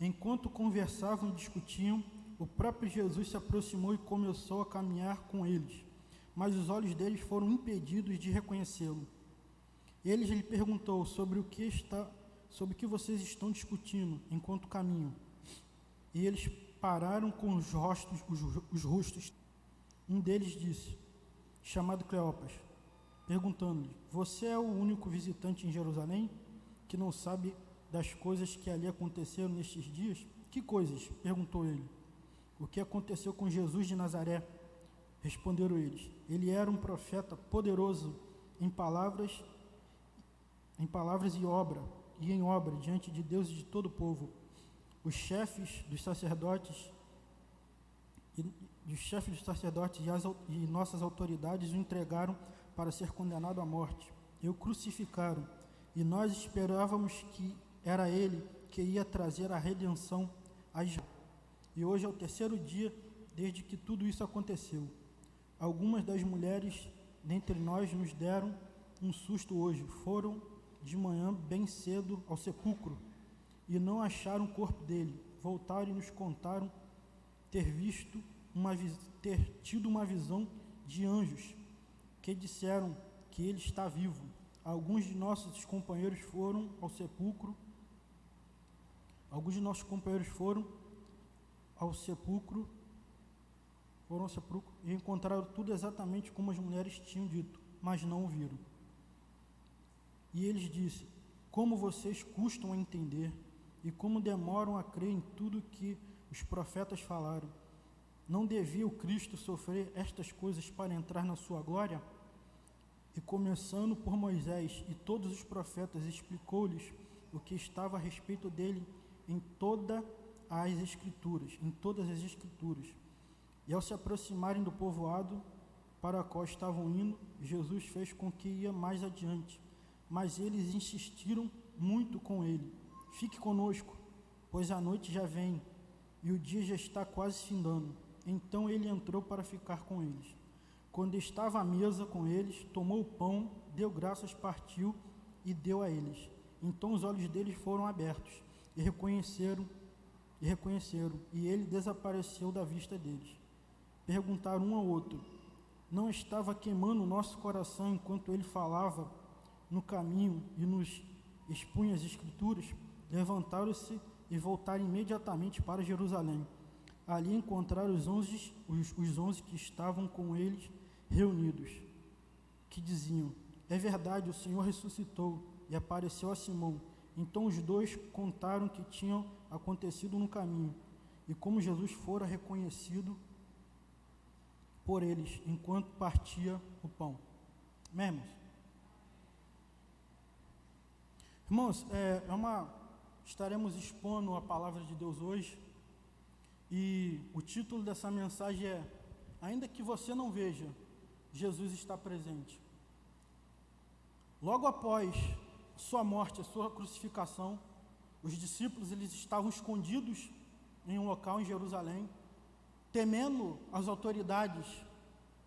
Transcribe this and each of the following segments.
Enquanto conversavam e discutiam, o próprio Jesus se aproximou e começou a caminhar com eles, mas os olhos deles foram impedidos de reconhecê-lo. Ele lhe perguntou sobre o que vocês estão discutindo enquanto caminham. E eles pararam com os rostos. Um deles disse, chamado Cleopas, perguntando-lhe: você é o único visitante em Jerusalém que não sabe das coisas que ali aconteceram nestes dias? Que coisas? Perguntou ele. O que aconteceu com Jesus de Nazaré? Responderam eles. Ele era um profeta poderoso em palavras e em obra diante de Deus e de todo o povo. Os chefes dos sacerdotes e nossas autoridades o entregaram para ser condenado à morte. E o crucificaram, e nós esperávamos que era ele que ia trazer a redenção a Israel. E hoje é o terceiro dia desde que tudo isso aconteceu. Algumas das mulheres dentre nós nos deram um susto hoje. Foram de manhã bem cedo ao sepulcro e não acharam o corpo dele. Voltaram e nos contaram ter tido uma visão de anjos que disseram que ele está vivo. Alguns de nossos companheiros foram ao sepulcro e encontraram tudo exatamente como as mulheres tinham dito, mas não o viram. E eles disseram: como vocês custam a entender e como demoram a crer em tudo que os profetas falaram. Não devia o Cristo sofrer estas coisas para entrar na sua glória? E começando por Moisés e todos os profetas, explicou-lhes o que estava a respeito dele em todas as Escrituras. E ao se aproximarem do povoado para o qual estavam indo, Jesus fez com que ia mais adiante, mas eles insistiram muito com ele: fique conosco, pois a noite já vem e o dia já está quase findando. Então ele entrou para ficar com eles. Quando estava à mesa com eles, tomou o pão, deu graças, partiu e deu a eles. Então os olhos deles foram abertos e reconheceram, e ele desapareceu da vista deles. Perguntaram um ao outro: não estava queimando o nosso coração enquanto ele falava no caminho e nos expunha as Escrituras? Levantaram-se e voltaram imediatamente para Jerusalém. Ali encontraram os 11 que estavam com eles reunidos, que diziam: é verdade, o Senhor ressuscitou e apareceu a Simão. Então os dois contaram o que tinha acontecido no caminho e como Jesus fora reconhecido por eles enquanto partia o pão. Amém, irmãos? Estaremos expondo a palavra de Deus hoje, e o título dessa mensagem é: ainda que você não veja, Jesus está presente. Logo após sua morte, a sua crucificação, os discípulos eles estavam escondidos em um local em Jerusalém, temendo as autoridades,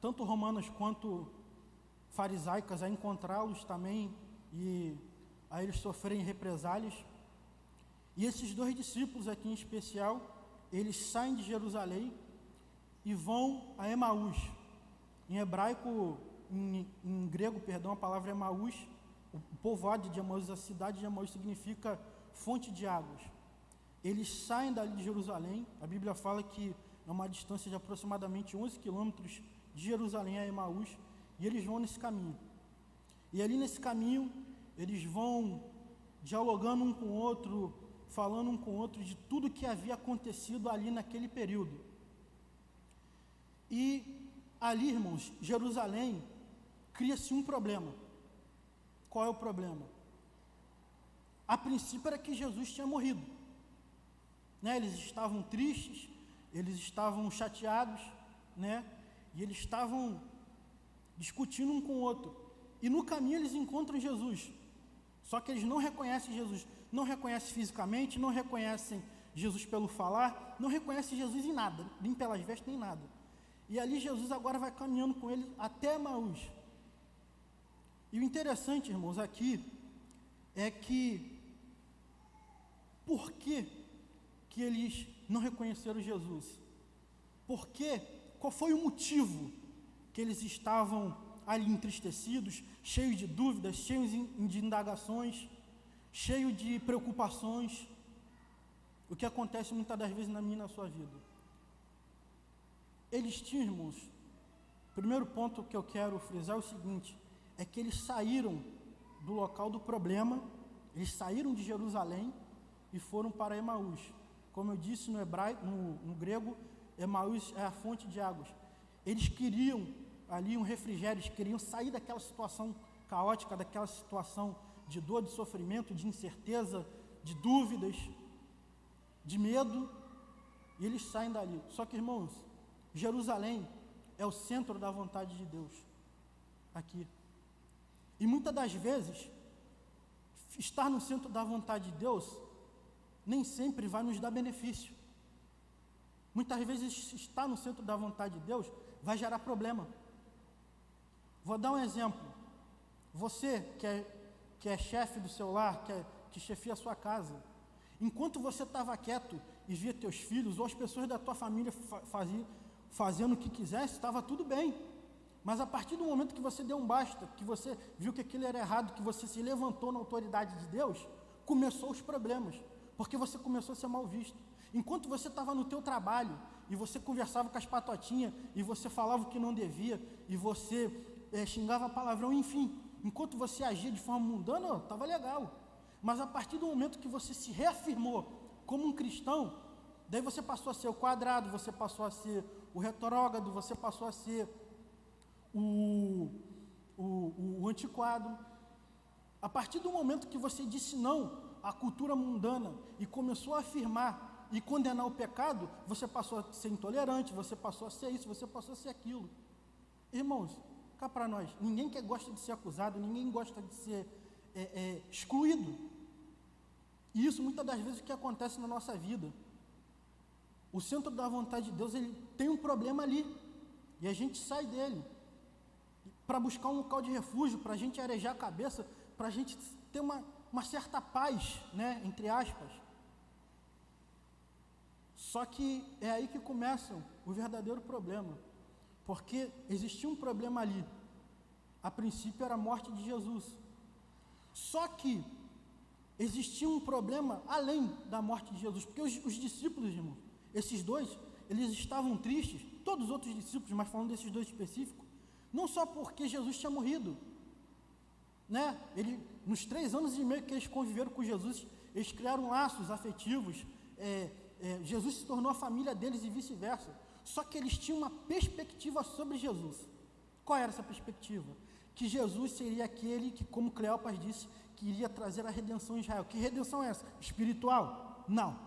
tanto romanas quanto farisaicas, a encontrá-los também e a eles sofrerem represálias. E esses dois discípulos aqui em especial, eles saem de Jerusalém e vão a Emaús. Em hebraico, em grego, a palavra Emaús, o povoado de Emaús, a cidade de Emaús significa fonte de águas. Eles saem dali de Jerusalém, a Bíblia fala que é uma distância de aproximadamente 11 quilômetros de Jerusalém a Emaús, e eles vão nesse caminho. E ali nesse caminho, eles vão dialogando um com o outro, falando um com o outro de tudo que havia acontecido ali naquele período. E ali, irmãos, Jerusalém, cria-se um problema. Qual é o problema? A princípio era que Jesus tinha morrido, né? Eles estavam tristes, eles estavam chateados, né? E eles estavam discutindo um com o outro. E no caminho eles encontram Jesus. Só que eles não reconhecem Jesus, não reconhecem fisicamente, não reconhecem Jesus pelo falar, não reconhecem Jesus em nada, nem pelas vestes, nem nada. E ali Jesus agora vai caminhando com eles até Emaús. E o interessante, irmãos, aqui é que por que que eles não reconheceram Jesus? Por quê? Qual foi o motivo que eles estavam ali entristecidos, cheios de dúvidas, cheios de indagações, cheios de preocupações? O que acontece muitas das vezes na minha e na sua vida. Eles tinham, irmãos, o primeiro ponto que eu quero frisar é o seguinte, é que eles saíram do local do problema, eles saíram de Jerusalém e foram para Emaús. Como eu disse no hebraico, no grego, Emaús é a fonte de águas. Eles queriam ali um refrigério, eles queriam sair daquela situação caótica, daquela situação de dor, de sofrimento, de incerteza, de dúvidas, de medo, e eles saem dali. Só que, irmãos, Jerusalém é o centro da vontade de Deus, aqui. E muitas das vezes, estar no centro da vontade de Deus, nem sempre vai nos dar benefício. Muitas vezes, estar no centro da vontade de Deus vai gerar problema. Vou dar um exemplo. Você que é chefe do seu lar, que chefia a sua casa, enquanto você estava quieto e via teus filhos ou as pessoas da tua família fazendo o que quisesse, estava tudo bem. Mas a partir do momento que você deu um basta, que você viu que aquilo era errado, que você se levantou na autoridade de Deus, começou os problemas, porque você começou a ser mal visto. Enquanto você estava no teu trabalho, e você conversava com as patotinhas, e você falava o que não devia, e você xingava palavrão, enfim, enquanto você agia de forma mundana, estava legal. Mas a partir do momento que você se reafirmou como um cristão, daí você passou a ser o quadrado, você passou a ser o retrógrado, você passou a ser o antiquado. A partir do momento que você disse não à cultura mundana e começou a afirmar e condenar o pecado, você passou a ser intolerante, você passou a ser isso, você passou a ser aquilo. Irmãos, cá para nós, ninguém gosta de ser acusado, ninguém gosta de ser excluído. E isso muitas das vezes é o que acontece na nossa vida. O centro da vontade de Deus, ele tem um problema ali, e a gente sai dele para buscar um local de refúgio, para a gente arejar a cabeça, para a gente ter uma certa paz, né, entre aspas. Só que é aí que começa o verdadeiro problema, porque existia um problema ali. A princípio era a morte de Jesus. Só que existia um problema além da morte de Jesus, porque os discípulos, irmãos, esses dois, eles estavam tristes, todos os outros discípulos, mas falando desses dois específicos, não só porque Jesus tinha morrido, né? Nos 3 anos e meio que eles conviveram com Jesus, eles criaram laços afetivos, Jesus se tornou a família deles e vice-versa. Só que eles tinham uma perspectiva sobre Jesus. Qual era essa perspectiva? Que Jesus seria aquele que, como Cleopas disse, que iria trazer a redenção em Israel. Que redenção é essa? Espiritual? Não.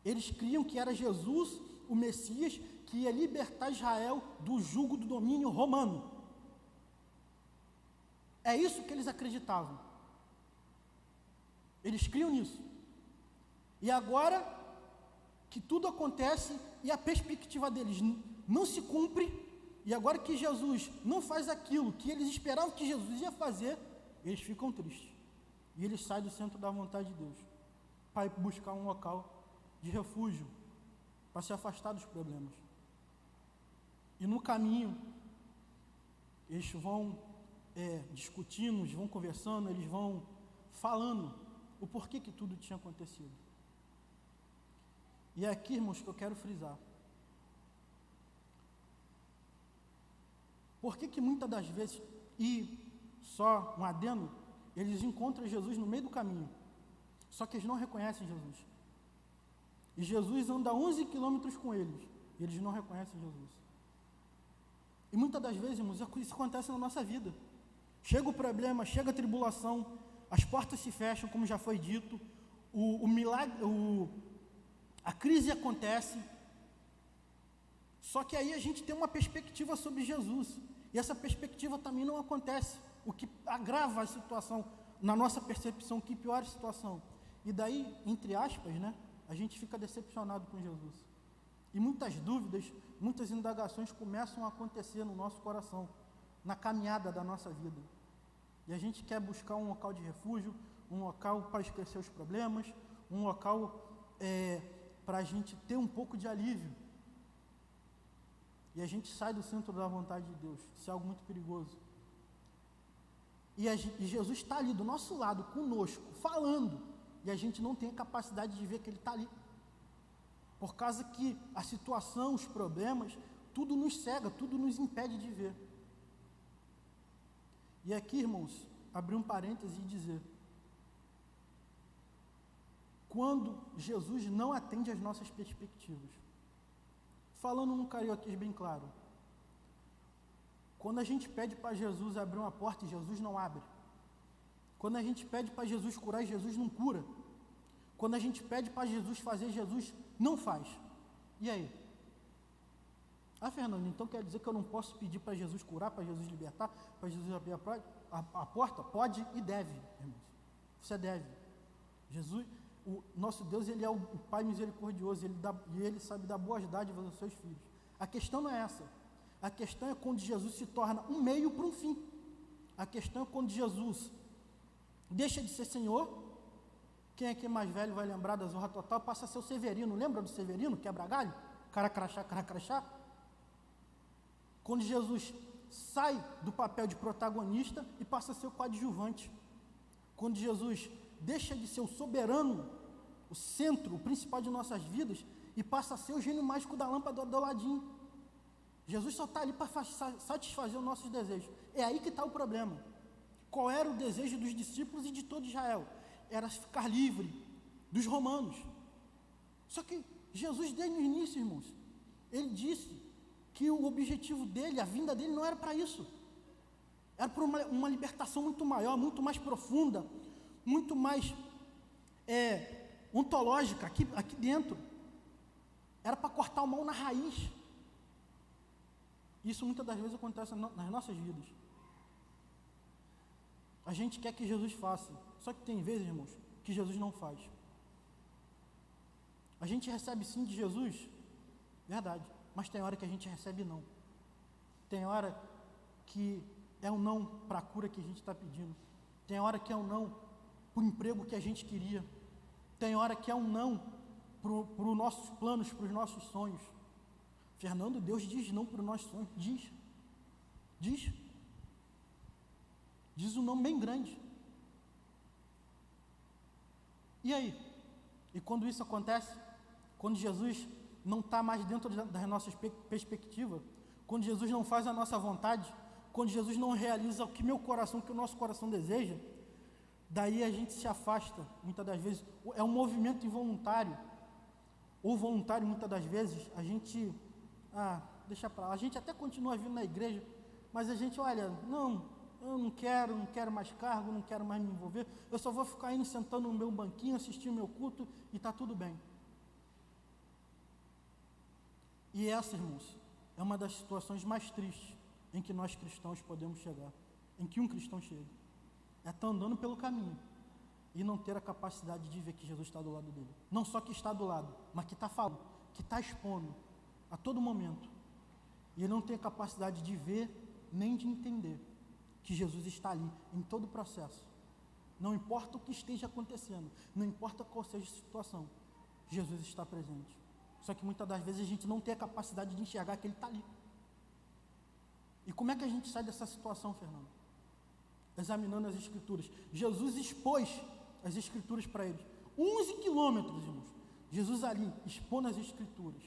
Eles criam que era Jesus, o Messias, que ia libertar Israel do jugo do domínio romano. É isso que eles acreditavam. Eles criam nisso. E agora que tudo acontece e a perspectiva deles não se cumpre, e agora que Jesus não faz aquilo que eles esperavam que Jesus ia fazer, eles ficam tristes. E eles saem do centro da vontade de Deus para ir buscar um local de refúgio, para se afastar dos problemas. E no caminho, eles vão discutindo, eles vão conversando, eles vão falando o porquê que tudo tinha acontecido. E é aqui, irmãos, que eu quero frisar. Por que muitas das vezes, e só um adendo, eles encontram Jesus no meio do caminho, só que eles não reconhecem Jesus. E Jesus anda 11 quilômetros com eles, e eles não reconhecem Jesus. E muitas das vezes, irmãos, isso acontece na nossa vida. Chega o problema, chega a tribulação, as portas se fecham, como já foi dito, o milagre, a crise acontece, só que aí a gente tem uma perspectiva sobre Jesus, e essa perspectiva também não acontece, o que agrava a situação, na nossa percepção, que piora a situação. E daí, entre aspas, né, a gente fica decepcionado com Jesus. E muitas dúvidas, muitas indagações começam a acontecer no nosso coração, na caminhada da nossa vida. E a gente quer buscar um local de refúgio, um local para esquecer os problemas, um local para a gente ter um pouco de alívio. E a gente sai do centro da vontade de Deus. Isso é algo muito perigoso. E Jesus está ali do nosso lado, conosco, falando. E a gente não tem a capacidade de ver que Ele está ali. Por causa que a situação, os problemas, tudo nos cega, tudo nos impede de ver. E aqui, irmãos, abrir um parêntese e dizer: quando Jesus não atende às nossas perspectivas, falando num carioquês bem claro, quando a gente pede para Jesus abrir uma porta e Jesus não abre, quando a gente pede para Jesus curar e Jesus não cura, quando a gente pede para Jesus fazer, Jesus não faz, e aí? Fernando, então quer dizer que eu não posso pedir para Jesus curar, para Jesus libertar, para Jesus abrir a porta? Pode e deve, irmãos. Você deve. Jesus, o nosso Deus, Ele é o Pai misericordioso, Ele sabe dar boas dádivas aos seus filhos. A questão não é essa. A questão é quando Jesus se torna um meio para um fim. A questão é quando Jesus deixa de ser Senhor. Quem aqui é mais velho vai lembrar da Zorra Total, passa a ser o Severino. Lembra do Severino, quebra-galho? Cara crachá. Quando Jesus sai do papel de protagonista e passa a ser o coadjuvante. Quando Jesus deixa de ser o soberano, o centro, o principal de nossas vidas, e passa a ser o gênio mágico da lâmpada do Aladim. Jesus só está ali para satisfazer os nossos desejos. É aí que está o problema. Qual era o desejo dos discípulos e de todo Israel? Era ficar livre dos romanos. Só que Jesus, desde o início, irmãos, Ele disse que o objetivo dele, a vinda dele, não era para isso. Era para uma libertação muito maior, muito mais profunda, muito mais ontológica, aqui dentro. Era para cortar o mal na raiz. Isso muitas das vezes acontece nas nossas vidas. A gente quer que Jesus faça, só que tem vezes, irmãos, que Jesus não faz. A gente recebe sim de Jesus, verdade, mas tem hora que a gente recebe não. Tem hora que é um não para a cura que a gente está pedindo. Tem hora que é um não para o emprego que a gente queria. Tem hora que é um não para os nossos planos, para os nossos sonhos. Fernando, Deus diz não para os nossos sonhos. Diz um não bem grande. E aí? E quando isso acontece, quando Jesus não está mais dentro das nossas perspectivas, quando Jesus não faz a nossa vontade, quando Jesus não realiza o que o nosso coração deseja, daí a gente se afasta, muitas das vezes. É um movimento involuntário, ou voluntário, muitas das vezes. A gente, deixa para lá. A gente até continua vindo na igreja, mas a gente, olha, não, eu não quero mais cargo, não quero mais me envolver, eu só vou ficar indo, sentando no meu banquinho, assistindo meu culto, e está tudo bem. E essa, irmãos, é uma das situações mais tristes em que nós cristãos podemos chegar, em que um cristão chega. É estar andando pelo caminho e não ter a capacidade de ver que Jesus está do lado dele. Não só que está do lado, mas que está falando, que está expondo a todo momento. E ele não tem a capacidade de ver nem de entender que Jesus está ali em todo o processo. Não importa o que esteja acontecendo, não importa qual seja a situação, Jesus está presente. Só que muitas das vezes a gente não tem a capacidade de enxergar que Ele está ali. E como é que a gente sai dessa situação, Fernando? Examinando as Escrituras. Jesus expôs as Escrituras para eles. 11 quilômetros, irmãos. Jesus ali, expondo as Escrituras.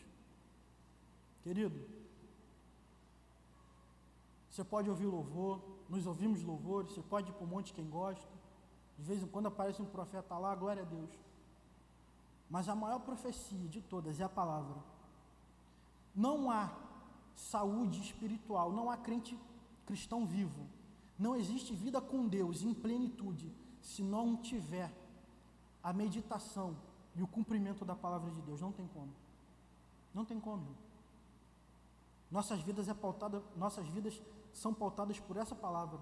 Querido, você pode ouvir louvor, nós ouvimos louvores, você pode ir para o monte quem gosta. De vez em quando aparece um profeta lá, glória a Deus. Mas a maior profecia de todas é a palavra. Não há saúde espiritual, não há cristão vivo. Não existe vida com Deus em plenitude se não tiver a meditação e o cumprimento da palavra de Deus. Não tem como. Não tem como. Nossas vidas são pautadas por essa palavra.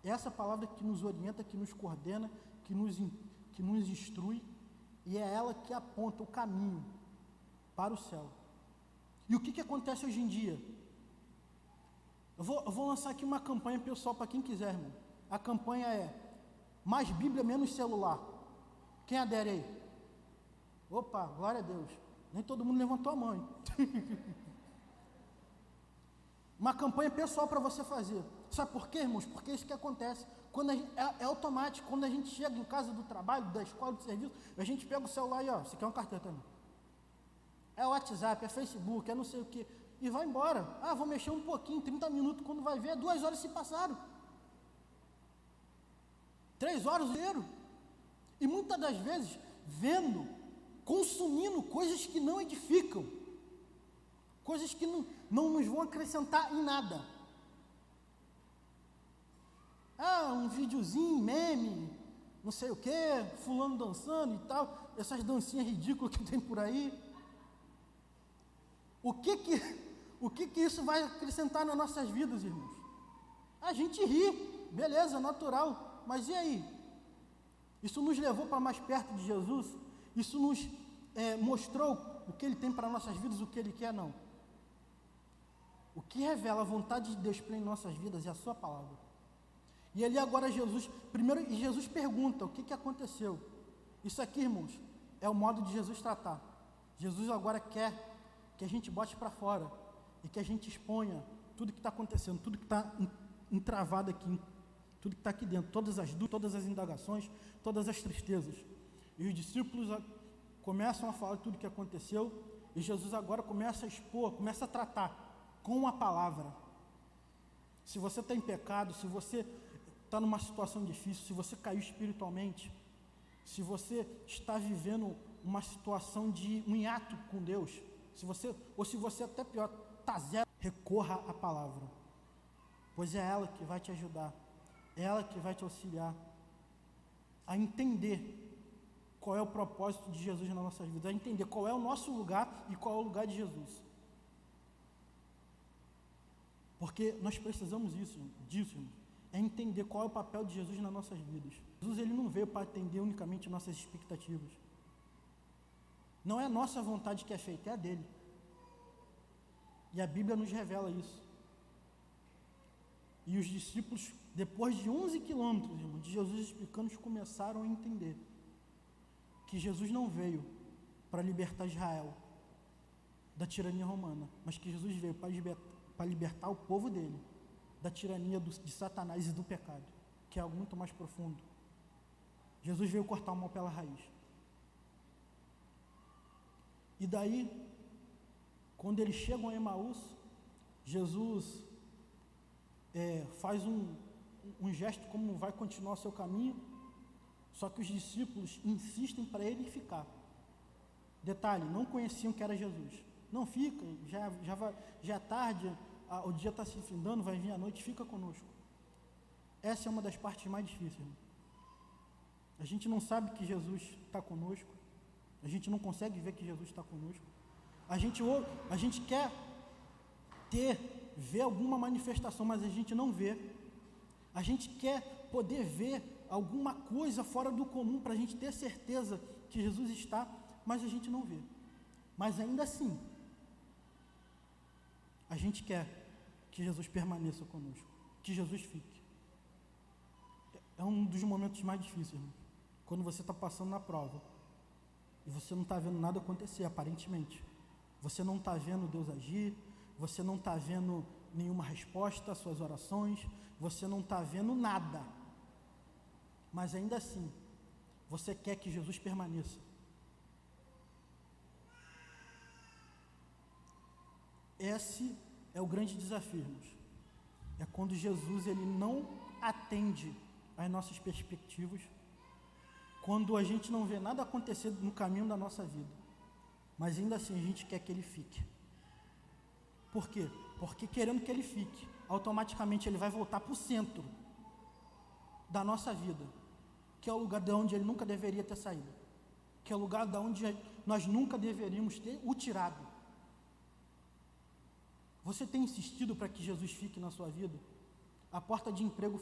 É essa palavra que nos orienta, que nos coordena, que nos instrui, e é ela que aponta o caminho para o céu. E o que acontece hoje em dia? Eu vou lançar aqui uma campanha pessoal para quem quiser, irmão. A campanha é mais Bíblia, menos celular. Quem adere aí? Opa, glória a Deus. Nem todo mundo levantou a mão. Hein? Uma campanha pessoal para você fazer. Sabe por quê, irmãos? Porque é isso que acontece. Quando é automático. Quando a gente chega em casa do trabalho, da escola, do serviço, a gente pega o celular e, ó, você quer uma carteira também. É WhatsApp, é Facebook, é não sei o quê. E vai embora. Ah, vou mexer um pouquinho, 30 minutos. Quando vai ver, 2 horas se passaram. 3 horas inteiro. E muitas das vezes, vendo, consumindo coisas que não edificam. Coisas que não nos vão acrescentar em nada. Ah, um videozinho, meme, não sei o que, fulano dançando e tal, essas dancinhas ridículas que tem por aí. O que isso vai acrescentar nas nossas vidas, irmãos? A gente ri, beleza, natural, mas e aí? Isso nos levou para mais perto de Jesus? Isso nos mostrou o que Ele tem para nossas vidas, o que Ele quer? Não. O que revela a vontade de Deus em nossas vidas é a sua palavra. E ali agora Jesus pergunta o que aconteceu. Isso aqui, irmãos, é o modo de Jesus tratar. Jesus agora quer que a gente bote para fora e que a gente exponha tudo que está acontecendo, tudo que está entravado aqui, tudo que está aqui dentro, todas as dúvidas, todas as indagações, todas as tristezas. E os discípulos começam a falar tudo o que aconteceu e Jesus agora começa a expor, começa a tratar com a palavra. Se você está em pecado, se você está numa situação difícil, se você caiu espiritualmente, se você está vivendo uma situação de um hiato com Deus, se você até pior, está zero, recorra à palavra, pois é ela que vai te ajudar, é ela que vai te auxiliar a entender qual é o propósito de Jesus na nossa vida, a entender qual é o nosso lugar e qual é o lugar de Jesus. Porque nós precisamos disso, irmão, é entender qual é o papel de Jesus nas nossas vidas. Jesus, ele não veio para atender unicamente nossas expectativas. Não é a nossa vontade que é feita, é a dele. E a Bíblia nos revela isso. E os discípulos, depois de 11 quilômetros, irmão, de Jesus explicando, começaram a entender que Jesus não veio para libertar Israel da tirania romana, mas que Jesus veio para libertar o povo dele da tirania de Satanás e do pecado, que é algo muito mais profundo. Jesus veio cortar o mal pela raiz. E daí, quando eles chegam a Emaús, Jesus faz um gesto como vai continuar o seu caminho, só que os discípulos insistem para ele ficar. Detalhe, não conheciam que era Jesus. Não fica, já é tarde, o dia está se findando, vai vir a noite, fica conosco. Essa é uma das partes mais difíceis, irmão. A gente não sabe que Jesus está conosco, a gente não consegue ver que Jesus está conosco. A gente quer ver alguma manifestação, mas a gente não vê. A gente quer poder ver alguma coisa fora do comum para a gente ter certeza que Jesus está, mas a gente não vê. Mas ainda assim, a gente quer que Jesus permaneça conosco, que Jesus fique. É um dos momentos mais difíceis, irmão, quando você está passando na prova e você não está vendo nada acontecer, aparentemente. Você não está vendo Deus agir, você não está vendo nenhuma resposta às suas orações, você não está vendo nada. Mas ainda assim, você quer que Jesus permaneça. Esse é o grande desafio, irmãos. É quando Jesus ele não atende às nossas perspectivas, quando a gente não vê nada acontecer no caminho da nossa vida, mas ainda assim a gente quer que ele fique. Por quê? Porque querendo que ele fique, automaticamente ele vai voltar para o centro da nossa vida, que é o lugar de onde ele nunca deveria ter saído, que é o lugar de onde nós nunca deveríamos ter o tirado. Você tem insistido para que Jesus fique na sua vida? A porta de emprego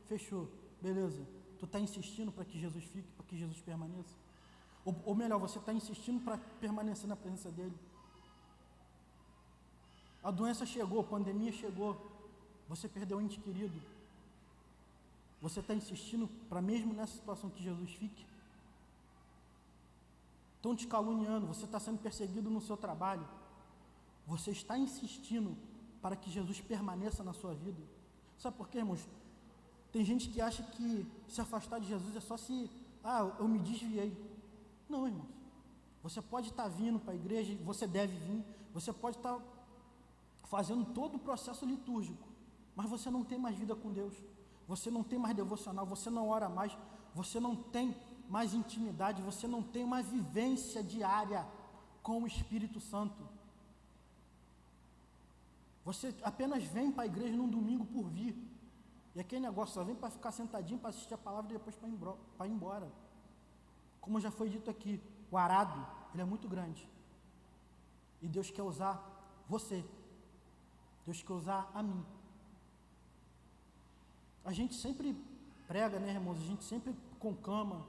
fechou, beleza. Tu está insistindo para que Jesus fique, para que Jesus permaneça? Ou melhor, você está insistindo para permanecer na presença dele? A doença chegou, a pandemia chegou, você perdeu um ente querido. Você está insistindo para mesmo nessa situação que Jesus fique? estão te caluniando, você está sendo perseguido no seu trabalho, você está insistindo para que Jesus permaneça na sua vida? Sabe por quê, irmãos? Tem gente que acha que se afastar de Jesus é só se, eu me desviei. Não, irmãos. Você pode estar vindo para a igreja, você deve vir, você pode estar fazendo todo o processo litúrgico, mas você não tem mais vida com Deus, você não tem mais devocional, você não ora mais, você não tem mais intimidade, você não tem uma vivência diária com o Espírito Santo. Você apenas vem para a igreja num domingo por vir, e aquele negócio só vem para ficar sentadinho, para assistir a palavra e depois para ir embora. Como já foi dito aqui, o arado, ele é muito grande, e Deus quer usar você, Deus quer usar a mim. A gente sempre prega, né, irmãos? A gente sempre conclama,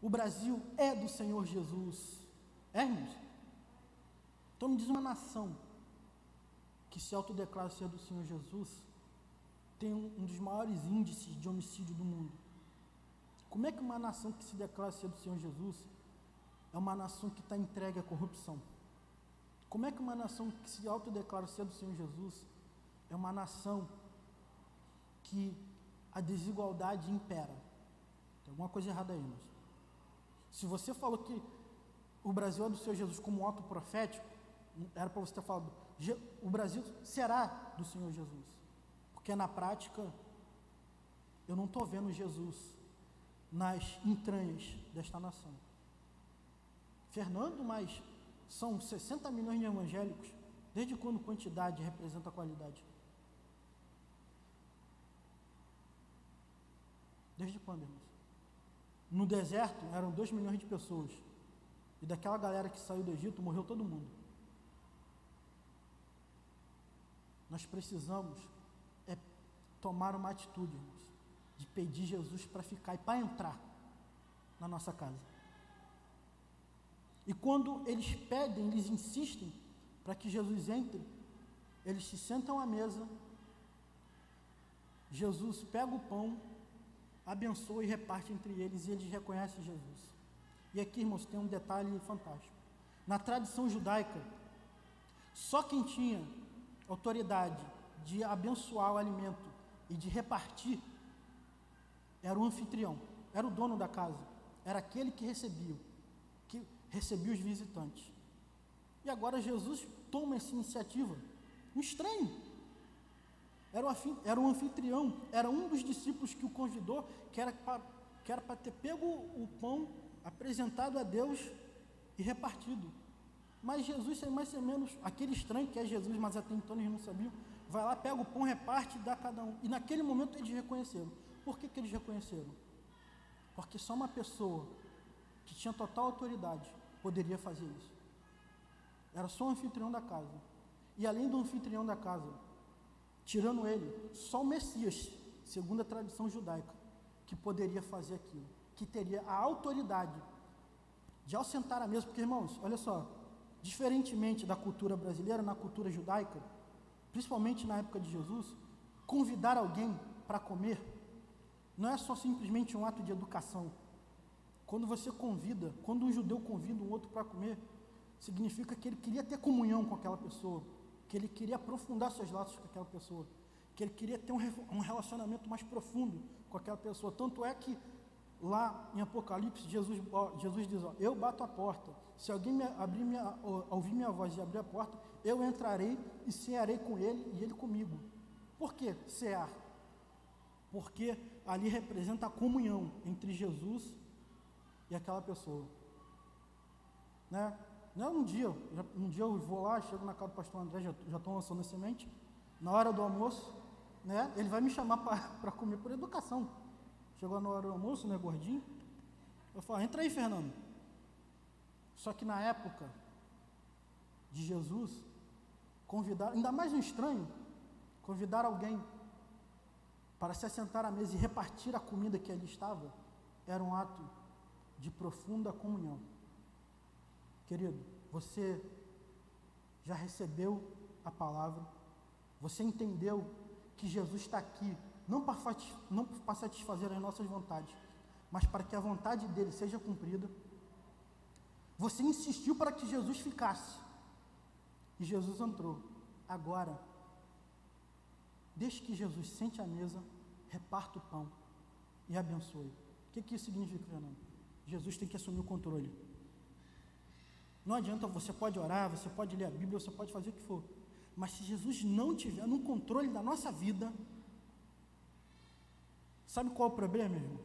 o Brasil é do Senhor Jesus. É, irmãos? Então me diz, uma nação que se autodeclara ser do Senhor Jesus tem um dos maiores índices de homicídio do mundo. Como é que uma nação que se declara ser do Senhor Jesus é uma nação que está entregue à corrupção? Como é que uma nação que se autodeclara ser do Senhor Jesus é uma nação que a desigualdade impera? Tem alguma coisa errada aí, irmãos. Se você falou que o Brasil é do Senhor Jesus como um ato profético, era para você ter falado, o Brasil será do Senhor Jesus. Porque na prática, eu não estou vendo Jesus nas entranhas desta nação. Fernando, mas são 60 milhões de evangélicos. Desde quando quantidade representa qualidade? Desde quando, irmãos? No deserto eram 2 milhões de pessoas, e daquela galera que saiu do Egito, morreu todo mundo. Nós precisamos tomar uma atitude, irmãos, de pedir Jesus para ficar e para entrar na nossa casa. E quando eles pedem, eles insistem para que Jesus entre, eles se sentam à mesa, Jesus pega o pão, abençoa e reparte entre eles, e eles reconhecem Jesus. E aqui, irmãos, tem um detalhe fantástico. Na tradição judaica, só quem tinha autoridade de abençoar o alimento e de repartir era o anfitrião, era o dono da casa, era aquele que recebia os visitantes. E agora Jesus toma essa iniciativa, um estranho, era um anfitrião, era um dos discípulos que o convidou, que era para ter pego o pão, apresentado a Deus e repartido. Mas Jesus, sem mais sem menos, aquele estranho que é Jesus, mas até então eles não sabiam, vai lá, pega o pão, reparte e dá a cada um. E naquele momento eles reconheceram. Por que eles reconheceram? Porque só uma pessoa que tinha total autoridade poderia fazer isso. Era só o anfitrião da casa. E além do anfitrião da casa, tirando ele, só o Messias, segundo a tradição judaica, que poderia fazer aquilo, que teria a autoridade de, ao sentar à mesa, porque, irmãos, olha só, diferentemente da cultura brasileira, na cultura judaica, principalmente na época de Jesus, convidar alguém para comer não é só simplesmente um ato de educação. Quando um judeu convida um outro para comer, significa que ele queria ter comunhão com aquela pessoa, que ele queria aprofundar seus laços com aquela pessoa, que ele queria ter um relacionamento mais profundo com aquela pessoa. Tanto é que lá em Apocalipse, Jesus diz, eu bato a porta, se alguém ouvir minha voz e abrir a porta, eu entrarei e cearei com ele e ele comigo. Por que cear? Porque ali representa a comunhão entre Jesus e aquela pessoa, né? Não é um dia eu vou lá, chego na casa do pastor André, já estou lançando a semente, na hora do almoço, né? Ele vai me chamar para comer por educação. Chegou na hora do almoço, né, gordinho? Eu falo, entra aí, Fernando. Só que na época de Jesus, convidar, ainda mais um estranho, convidar alguém para se assentar à mesa e repartir a comida que ali estava, era um ato de profunda comunhão. Querido, você já recebeu a palavra, você entendeu que Jesus está aqui, não para satisfazer as nossas vontades, mas para que a vontade dele seja cumprida. Você insistiu para que Jesus ficasse. E Jesus entrou. Agora, deixe que Jesus sente à mesa, reparta o pão e abençoe. O que isso significa, Fernando? Jesus tem que assumir o controle. Não adianta, você pode orar, você pode ler a Bíblia, você pode fazer o que for. Mas se Jesus não tiver no controle da nossa vida, sabe qual é o problema, irmão?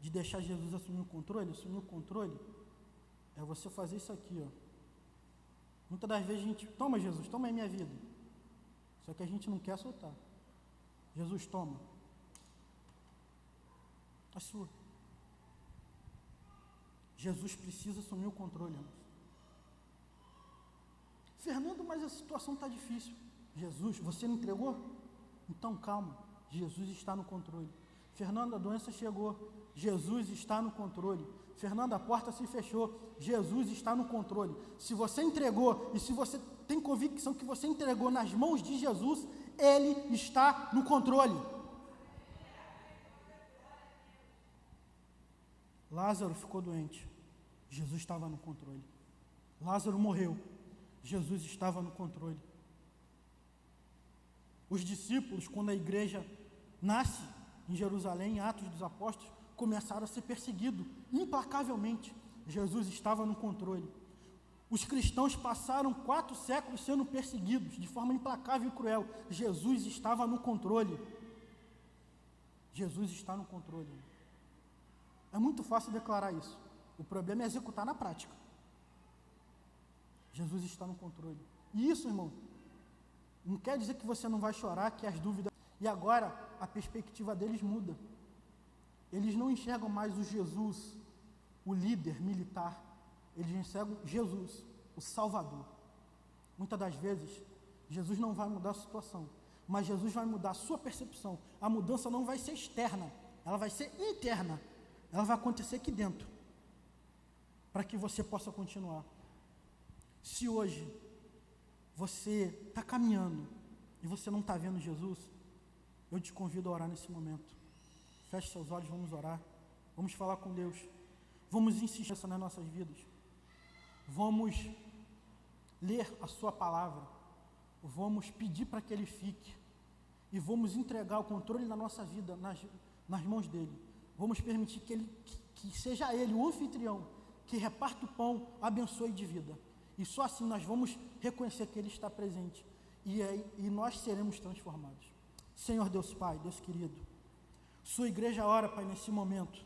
De deixar Jesus assumir o controle? Assumir o controle é você fazer isso aqui, ó. Muitas das vezes a gente, toma Jesus, toma aí minha vida. Só que a gente não quer soltar. Jesus, toma. A sua. Jesus precisa assumir o controle, irmãos. Fernando, mas a situação está difícil. Jesus, você não entregou? Então calma, Jesus está no controle. Fernando, a doença chegou, Jesus está no controle. Fernando, a porta se fechou, Jesus está no controle. Se você entregou, e se você tem convicção que você entregou nas mãos de Jesus, Ele está no controle. Lázaro ficou doente, Jesus estava no controle. Lázaro morreu, Jesus estava no controle. Os discípulos, quando a igreja nasce em Jerusalém, em Atos dos Apóstolos, começaram a ser perseguidos implacavelmente. Jesus estava no controle. Os cristãos passaram 4 séculos sendo perseguidos de forma implacável e cruel. Jesus estava no controle. Jesus está no controle. É muito fácil declarar isso. O problema é executar na prática. Jesus está no controle. E isso, irmão, não quer dizer que você não vai chorar, que as dúvidas... E agora, a perspectiva deles muda. Eles não enxergam mais o Jesus, o líder militar. Eles enxergam Jesus, o Salvador. Muitas das vezes, Jesus não vai mudar a situação, mas Jesus vai mudar a sua percepção. A mudança não vai ser externa, ela vai ser interna. Ela vai acontecer aqui dentro, para que você possa continuar. Se hoje você está caminhando e você não está vendo Jesus, eu te convido a orar nesse momento. Feche seus olhos, vamos orar, vamos falar com Deus, vamos insistir nas nossas vidas, vamos ler a sua palavra, vamos pedir para que Ele fique, e vamos entregar o controle da nossa vida nas mãos dEle. Vamos permitir que seja Ele, o anfitrião, que reparta o pão, abençoe de vida. E só assim nós vamos reconhecer que Ele está presente, e nós seremos transformados. Senhor Deus Pai, Deus querido, sua igreja ora, Pai, nesse momento,